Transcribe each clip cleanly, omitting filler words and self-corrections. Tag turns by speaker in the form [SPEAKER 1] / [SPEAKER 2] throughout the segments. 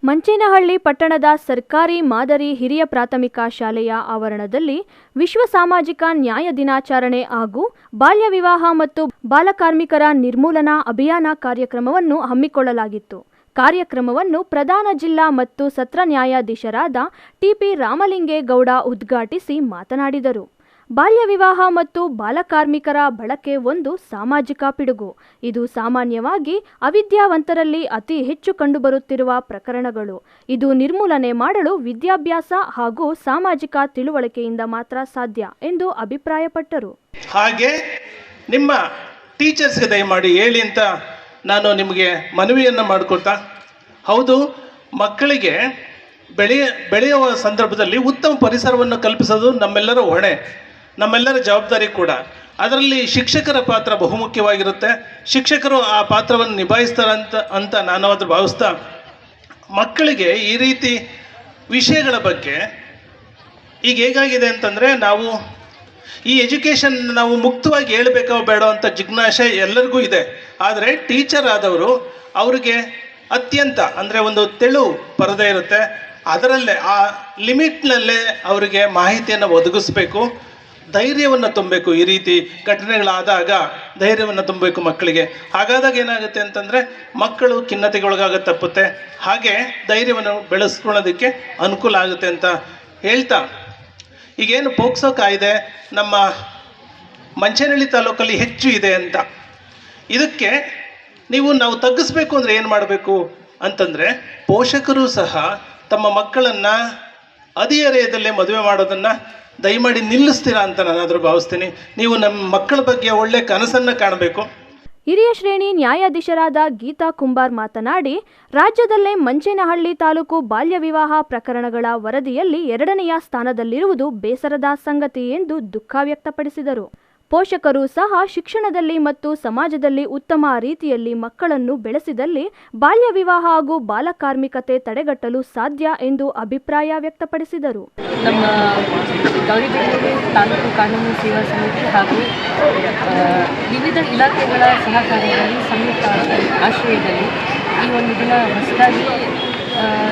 [SPEAKER 1] ಮಂಚೇನಹಳ್ಳಿ ಪಟ್ಟಣದ ಸರ್ಕಾರಿ ಮಾದರಿ ಹಿರಿಯ ಪ್ರಾಥಮಿಕ ಶಾಲೆಯ ಆವರಣದಲ್ಲಿ ವಿಶ್ವ ಸಾಮಾಜಿಕ ನ್ಯಾಯ ದಿನಾಚರಣೆ ಹಾಗೂ ಬಾಲ್ಯ ವಿವಾಹ ಮತ್ತು ಬಾಲಕಾರ್ಮಿಕರ ನಿರ್ಮೂಲನಾ ಅಭಿಯಾನ ಕಾರ್ಯಕ್ರಮವನ್ನು ಹಮ್ಮಿಕೊಳ್ಳಲಾಗಿತ್ತು. ಕಾರ್ಯಕ್ರಮವನ್ನು ಪ್ರಧಾನ ಜಿಲ್ಲಾ ಮತ್ತು ಸತ್ರ ನ್ಯಾಯಾಧೀಶರಾದ ಟಿ.ಪಿ. ರಾಮಲಿಂಗೇಗೌಡ ಉದ್ಘಾಟಿಸಿ ಮಾತನಾಡಿದರು. ಬಾಲ್ಯ ವಿವಾಹ ಮತ್ತು ಬಾಲಕಾರ್ಮಿಕರ ಬಳಕೆ ಒಂದು ಸಾಮಾಜಿಕ ಪಿಡುಗು. ಇದು ಸಾಮಾನ್ಯವಾಗಿ ಅವಿದ್ಯಾವಂತರಲ್ಲಿ ಅತಿ ಹೆಚ್ಚು ಕಂಡುಬರುತ್ತಿರುವ ಪ್ರಕರಣಗಳು. ಇದು ನಿರ್ಮೂಲನೆ ಮಾಡಲು ವಿದ್ಯಾಭ್ಯಾಸ ಹಾಗೂ ಸಾಮಾಜಿಕ ತಿಳುವಳಿಕೆಯಿಂದ ಮಾತ್ರ ಸಾಧ್ಯ ಎಂದು ಅಭಿಪ್ರಾಯಪಟ್ಟರು.
[SPEAKER 2] ಹಾಗೆ ನಿಮ್ಮ ಟೀಚರ್ಸ್ಗೆ ದಯಮಾಡಿ ಹೇಳಿ ಅಂತ ನಾನು ನಿಮಗೆ ಮನವಿಯನ್ನು ಮಾಡಿಕೊಡ್ತಾ, ಹೌದು, ಮಕ್ಕಳಿಗೆ ಬೆಳೆಯುವ ಸಂದರ್ಭದಲ್ಲಿ ಉತ್ತಮ ಪರಿಸರವನ್ನು ಕಲ್ಪಿಸೋದು ನಮ್ಮೆಲ್ಲರ ಹೊಣೆ, ನಮ್ಮೆಲ್ಲರ ಜವಾಬ್ದಾರಿ ಕೂಡ. ಅದರಲ್ಲಿ ಶಿಕ್ಷಕರ ಪಾತ್ರ ಬಹುಮುಖ್ಯವಾಗಿರುತ್ತೆ. ಶಿಕ್ಷಕರು ಆ ಪಾತ್ರವನ್ನು ನಿಭಾಯಿಸ್ತಾರಂತ ನಾನು ಅದ್ರ ಭಾವಿಸ್ತಾ, ಮಕ್ಕಳಿಗೆ ಈ ರೀತಿ ವಿಷಯಗಳ ಬಗ್ಗೆ ಈಗ ಹೇಗಾಗಿದೆ ಅಂತಂದರೆ, ನಾವು ಈ ಎಜುಕೇಷನ್ ನಾವು ಮುಕ್ತವಾಗಿ ಹೇಳಬೇಕೋ ಬೇಡ ಅಂತ ಜಿಜ್ಞಾಸೆ ಎಲ್ಲರಿಗೂ ಇದೆ. ಆದರೆ ಟೀಚರ್ ಆದವರು ಅವ್ರಿಗೆ ಅತ್ಯಂತ ಅಂದರೆ ಒಂದು ತೆಳು ಪರದೆ ಇರುತ್ತೆ, ಅದರಲ್ಲೇ ಆ ಲಿಮಿಟ್ನಲ್ಲೇ ಅವರಿಗೆ ಮಾಹಿತಿಯನ್ನು ಒದಗಿಸ್ಬೇಕು, ಧೈರ್ಯವನ್ನು ತುಂಬಬೇಕು. ಈ ರೀತಿ ಘಟನೆಗಳಾದಾಗ ಧೈರ್ಯವನ್ನು ತುಂಬಬೇಕು ಮಕ್ಕಳಿಗೆ. ಹಾಗಾದಾಗ ಏನಾಗುತ್ತೆ ಅಂತಂದರೆ ಮಕ್ಕಳು ಖಿನ್ನತೆಗೊಳಗಾಗ ತಪ್ಪುತ್ತೆ, ಹಾಗೆ ಧೈರ್ಯವನ್ನು ಬೆಳೆಸ್ಕೊಳ್ಳೋದಕ್ಕೆ ಅನುಕೂಲ ಆಗುತ್ತೆ ಅಂತ ಹೇಳ್ತಾ, ಈಗೇನು ಪೋಕ್ಸೋ ಕಾಯ್ದೆ ನಮ್ಮ ಮಂಚೇನಹಳ್ಳಿ ತಾಲೂಕಲ್ಲಿ ಹೆಚ್ಚು ಇದೆ ಅಂತ, ಇದಕ್ಕೆ ನಾವು ತಗ್ಗಿಸ್ಬೇಕು ಅಂದರೆ ಏನು ಮಾಡಬೇಕು ಅಂತಂದರೆ, ಪೋಷಕರು ಸಹ ತಮ್ಮ ಮಕ್ಕಳನ್ನು ಹದಿಹರೆಯದಲ್ಲೇ ಮದುವೆ ಮಾಡೋದನ್ನು ದಯಮಾಡಿ ನಿಲ್ಲಿಸ್ತೀರಾ ಅಂತ ನಾನಾದರೂ ಭಾವಿಸ್ತೀನಿ. ನೀವು ನಮ್ಮ ಮಕ್ಕಳ ಬಗ್ಗೆ ಒಳ್ಳೆ ಕನಸನ್ನು ಕಾಣಬೇಕು.
[SPEAKER 1] ಹಿರಿಯ ಶ್ರೇಣಿ ನ್ಯಾಯಾಧೀಶರಾದ ಗೀತಾ ಕುಂಬಾರ್ ಮಾತನಾಡಿ, ರಾಜ್ಯದಲ್ಲೇ ಮಂಚೇನಹಳ್ಳಿ ತಾಲೂಕು ಬಾಲ್ಯ ವಿವಾಹ ಪ್ರಕರಣಗಳ ವರದಿಯಲ್ಲಿ 2ನೇ ಸ್ಥಾನದಲ್ಲಿರುವುದು ಬೇಸರದ ಸಂಗತಿ ಎಂದು ದುಃಖ ವ್ಯಕ್ತಪಡಿಸಿದರು. ಪೋಷಕರು ಸಹ ಶಿಕ್ಷಣದಲ್ಲಿ ಮತ್ತು ಸಮಾಜದಲ್ಲಿ ಉತ್ತಮ ರೀತಿಯಲ್ಲಿ ಮಕ್ಕಳನ್ನು ಬೆಳೆಸಿದಲ್ಲಿ ಬಾಲ್ಯ ವಿವಾಹ ಹಾಗೂ ಬಾಲಕಾರ್ಮಿಕತೆ ತಡೆಗಟ್ಟಲು ಸಾಧ್ಯ ಎಂದು ಅಭಿಪ್ರಾಯ ವ್ಯಕ್ತಪಡಿಸಿದರು.
[SPEAKER 3] ನಮ್ಮ ಗೌರಿಬಿದನೂರು ತಾಲೂಕು ಕಾನೂನು ಸೇವಾ ಸಮಿತಿ ಹಾಗೂ ವಿವಿಧ ಇಲಾಖೆಗಳ ಸಹಕಾರದಲ್ಲಿ ಸಂಯುಕ್ತ ಆಶ್ರಯದಲ್ಲಿ ಈ ಒಂದು ದಿನ ಹೊಸದಾಗಿ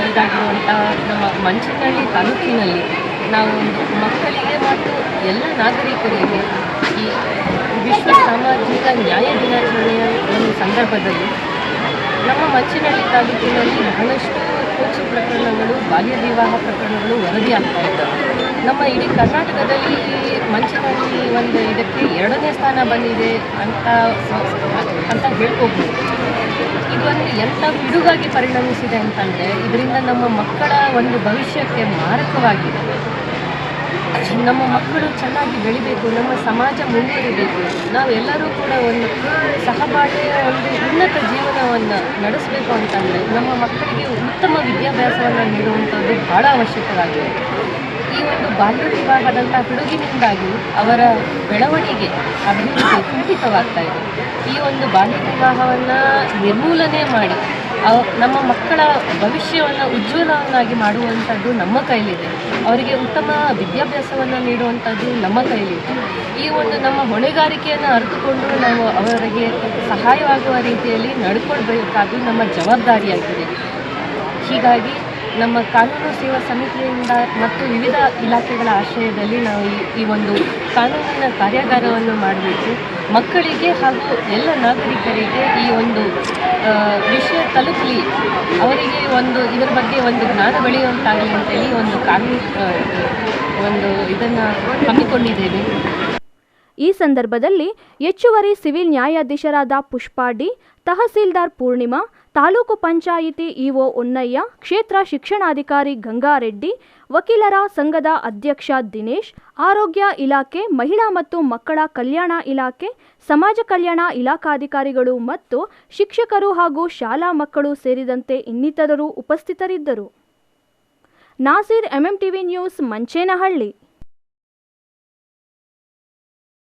[SPEAKER 3] ಇದಾಗಿರುವಂಥ ನಮ್ಮ ಮಂಚೇನಹಳ್ಳಿ ತಾಲೂಕಿನಲ್ಲಿ ನಾವು ಮಕ್ಕಳಿಗೆ ಮತ್ತು ಎಲ್ಲ ನಾಗರಿಕರಿಗೆ ಈ ವಿಶ್ವ ಸಾಮಾಜಿಕ ನ್ಯಾಯ ದಿನಾಚರಣೆಯ ಒಂದು ಸಂದರ್ಭದಲ್ಲಿ ನಮ್ಮ ಮಂಚೇನಹಳ್ಳಿ ತಾಲೂಕಿನಲ್ಲಿ ಬಹಳಷ್ಟು ಪೋಕ್ಸೋ ಪ್ರಕರಣಗಳು, ಬಾಲ್ಯ ವಿವಾಹ ಪ್ರಕರಣಗಳು ವರದಿಯಾಗ್ತಾ ಇದ್ದಾವೆ. ನಮ್ಮ ಇಡೀ ಕರ್ನಾಟಕದಲ್ಲಿ ಮಂಚೇನಹಳ್ಳಿ ಒಂದು ಇದಕ್ಕೆ 2ನೇ ಸ್ಥಾನ ಬಂದಿದೆ ಅಂತ ಹೇಳ್ಕೋಬೋದು. ಇದು ಒಂದು ಎಂಥ ಪಿಡುಗಾಗಿ ಪರಿಣಮಿಸಿದೆ ಅಂತಂದರೆ, ಇದರಿಂದ ನಮ್ಮ ಮಕ್ಕಳ ಒಂದು ಭವಿಷ್ಯಕ್ಕೆ ಮಾರಕವಾಗಿದೆ. ನಮ್ಮ ಮಕ್ಕಳು ಚೆನ್ನಾಗಿ ಬೆಳಿಬೇಕು, ನಮ್ಮ ಸಮಾಜ ಮುಂದುವರಿಬೇಕು, ನಾವೆಲ್ಲರೂ ಕೂಡ ಒಂದು ಸಹಬಾಳ್ವೆಯ ಒಂದು ಉನ್ನತ ಜೀವನವನ್ನು ನಡೆಸಬೇಕು ಅಂತಂದರೆ ನಮ್ಮ ಮಕ್ಕಳಿಗೆ ಉತ್ತಮ ವಿದ್ಯಾಭ್ಯಾಸವನ್ನು ನೀಡುವಂಥದ್ದು ಭಾಳ ಅವಶ್ಯಕವಾಗಿದೆ. ಈ ಒಂದು ಬಾಲ್ಯ ವಿವಾಹದಂಥ ಪಿಡುಗಿನಿಂದಾಗಿ ಅವರ ಬೆಳವಣಿಗೆ ಅಭಿವೃದ್ಧಿ ಕುಂಠಿತವಾಗ್ತಾ ಇದೆ. ಈ ಒಂದು ಬಾಲ್ಯ ವಿವಾಹವನ್ನು ನಿರ್ಮೂಲನೆ ಮಾಡಿ ನಮ್ಮ ಮಕ್ಕಳ ಭವಿಷ್ಯವನ್ನು ಉಜ್ವಲವನ್ನಾಗಿ ಮಾಡುವಂಥದ್ದು ನಮ್ಮ ಕೈಲಿದೆ. ಅವರಿಗೆ ಉತ್ತಮ ವಿದ್ಯಾಭ್ಯಾಸವನ್ನು ನೀಡುವಂಥದ್ದು ನಮ್ಮ ಕೈಲಿದೆ. ಈ ಒಂದು ನಮ್ಮ ಹೊಣೆಗಾರಿಕೆಯನ್ನು ಅರಿತುಕೊಂಡು ನಾವು ಅವರಿಗೆ ಸಹಾಯವಾಗುವ ರೀತಿಯಲ್ಲಿ ನಡ್ಕೊಳ್ಬೇಕಾದ್ದು ನಮ್ಮ ಜವಾಬ್ದಾರಿಯಾಗಿದೆ. ಹೀಗಾಗಿ ನಮ್ಮ ಕಾನೂನು ಸೇವಾ ಸಮಿತಿಯಿಂದ ಮತ್ತು ವಿವಿಧ ಇಲಾಖೆಗಳ ಆಶ್ರಯದಲ್ಲಿ ನಾವು ಈ ಒಂದು ಕಾನೂನಿನ ಕಾರ್ಯಾಗಾರವನ್ನು ಮಾಡಬೇಕು. ಮಕ್ಕಳಿಗೆ ಹಾಗೂ ಎಲ್ಲ ನಾಗರಿಕರಿಗೆ ಈ ಒಂದು ವಿಷಯ ತಲುಪಲಿ, ಅವರಿಗೆ ಒಂದು ಇದರ ಬಗ್ಗೆ ಒಂದು ಜ್ಞಾನ ಬೆಳೆಯುವಂತಾಗಲಿ ಅಂತೇಳಿ ಒಂದು ಇದನ್ನು ಹಮ್ಮಿಕೊಂಡಿದ್ದೇವೆ.
[SPEAKER 1] ಈ ಸಂದರ್ಭದಲ್ಲಿ ಹೆಚ್ಚುವರಿ ಸಿವಿಲ್ ನ್ಯಾಯಾಧೀಶರಾದ ಪುಷ್ಪಾ ಡಿ, ತಹಸೀಲ್ದಾರ್ ಪೂರ್ಣಿಮಾ, ತಾಲೂಕು ಪಂಚಾಯಿತಿ ಇಒ ಹೊನ್ನಯ್ಯ, ಕ್ಷೇತ್ರ ಶಿಕ್ಷಣಾಧಿಕಾರಿ ಗಂಗಾರೆಡ್ಡಿ, ವಕೀಲರ ಸಂಘದ ಅಧ್ಯಕ್ಷ ದಿನೇಶ್, ಆರೋಗ್ಯ ಇಲಾಖೆ, ಮಹಿಳಾ ಮತ್ತು ಮಕ್ಕಳ ಕಲ್ಯಾಣ ಇಲಾಖೆ, ಸಮಾಜ ಕಲ್ಯಾಣ ಇಲಾಖಾಧಿಕಾರಿಗಳು ಮತ್ತು ಶಿಕ್ಷಕರು ಹಾಗೂ ಶಾಲಾ ಮಕ್ಕಳು ಸೇರಿದಂತೆ ಇನ್ನಿತರರು ಉಪಸ್ಥಿತರಿದ್ದರು. Nasir, MMTV news, Manchenahalli.